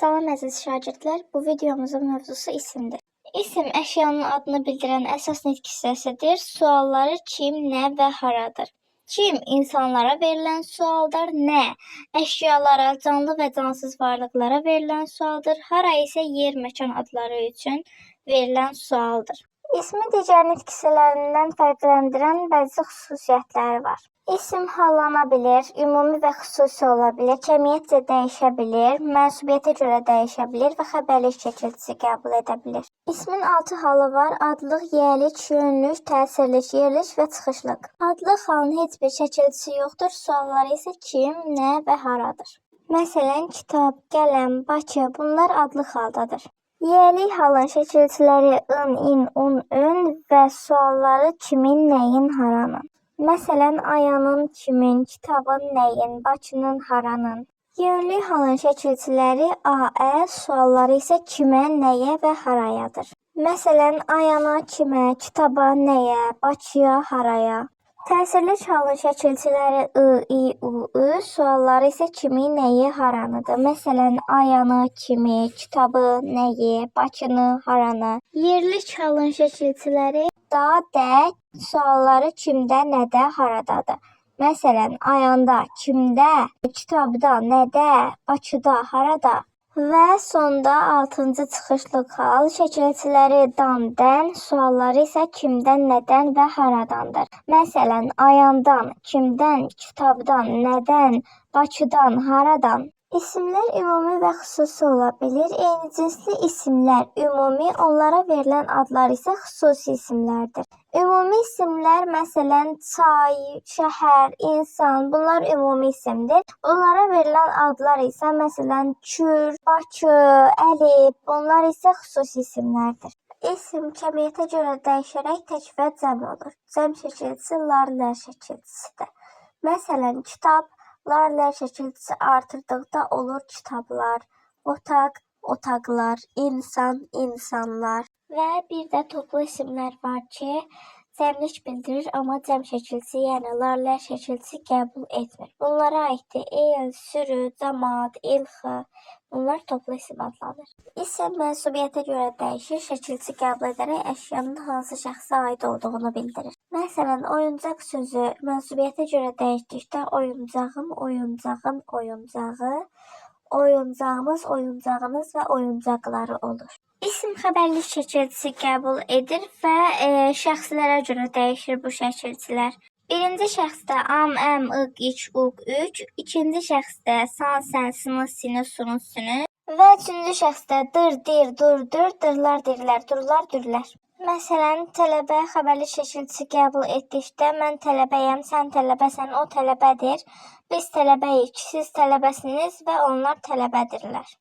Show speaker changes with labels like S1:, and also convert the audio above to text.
S1: Salam əziz şagirdlər, bu videomuzun mövzusu isimdir. İsim əşyanın adını bildirən əsas nitq hissəsidir. Sualları kim, nə və haradır. Kim insanlara verilən sualdır, nə əşyalara, canlı və cansız varlıqlara verilən sualdır, hara isə yer, məkan adları üçün verilən sualdır. İsmi digər nitq hissələrindən fərqləndirən bəzi xüsusiyyətləri var. İsim hallana bilir, ümumi və xüsusi ola bilir, cəmiyyətcə dəyişə bilir, mənsubiyyətə görə dəyişə bilir və xəbərlik çəkilişi qəbul edə bilir. İsmin 6 halı var: adlıq, yiyəlik, yönlük, təsirlik, yerlik və çıxışlıq. Adlıq halının heç bir çəkilişi yoxdur, sualları isə kim, nə və haradır. Məsələn, kitab, qələm, Bakı bunlar adlıq haldadır. Yiyəlik halın çəkilişləri ın, in, un, ün və sualları kimin, nəyin, haranın. Məsələn, ayanın, kimin, kitabın, nəyin, Bakının, haranın. Yönlük halın çəkilişləri a, ə, sualları isə kimə, nəyə və harayadır. Məsələn, ayana, kimə, kitaba, nəyə, Bakıya, haraya. Təsirlik halın çəkilişləri I, i, u, ü, sualları isə kimi, nəyi, haranıdır. Məsələn, ayanı, kimi, kitabı, nəyi, Bakını, haranı. Yerlik halın çəkilişləri da, də, sualları kimdə, nədə, haradadır. Məsələn, ayanda, kimdə, kitabda, nədə, Bakıda, harada. Və sonda 6-cı çıxışlıq hal çəkilişləri dan, dən, sualları isə kimdən, nədən və haradandır. Məsələn, ayandan, kimdən, kitabdan, nədən, Bakıdan, haradan. İsimlər ümumi və xüsusi ola bilir. Eyni cinsli isimlər ümumi, onlara verilən adlar isə xüsusi isimlərdir. Ümumi isimlər, məsələn, çay, şəhər, insan, bunlar ümumi isimdir. Onlara verilən adlar isə, məsələn, Kür, Bakı, Əlif, bunlar isə xüsusi isimlərdir. İsim cəmiyyətə görə dəyişərək tək və cəm olur. Cəm çəkilişi lar, lər çəkilişidir. Məsələn, kitab, lar, lər çəkilişi artırdıqda olur kitablar, otaq, otaqlar, insan, insanlar. Və bir də toplu isimlər var ki, cəmlik bildirir, amma cəm çəkilişi, yəni lar, lər çəkilişi qəbul etmir. Bunlara aiddir el, sürü, cəmaət, ilxı. Bunlar toplu isim adlanır. İsim mənsubiyyətə görə dəyişir, çəkilişi qəbul edərək əşyanın hansı şəxsə aid olduğunu bildirir. Məsələn, oyuncaq sözü mənsubiyyətə görə dəyişdikdə oyuncağım, oyuncağın, oyuncağı, oyuncağımız, oyuncağınız və oyuncaqları olur. İsim xəbərlik çəkilişi qəbul edir və şəxslərə görə dəyişir bu çəkilişlər. Birinci şəxsdə am, əm, ıq, iç, uq, üç. İkinci şəxsdə san, sən, sını, sini, sunu, sünü. Və üçüncü şəxsdə dır, dir, dur, dur, dırlar, dirlər, durlar, dürlər. Məsələn, tələbə xəbərlik çəkilişi qəbul etdikdə mən tələbəyəm, sən tələbəsən, o tələbədir. Biz tələbəyik, siz tələbəsiniz və onlar tələbədirlər.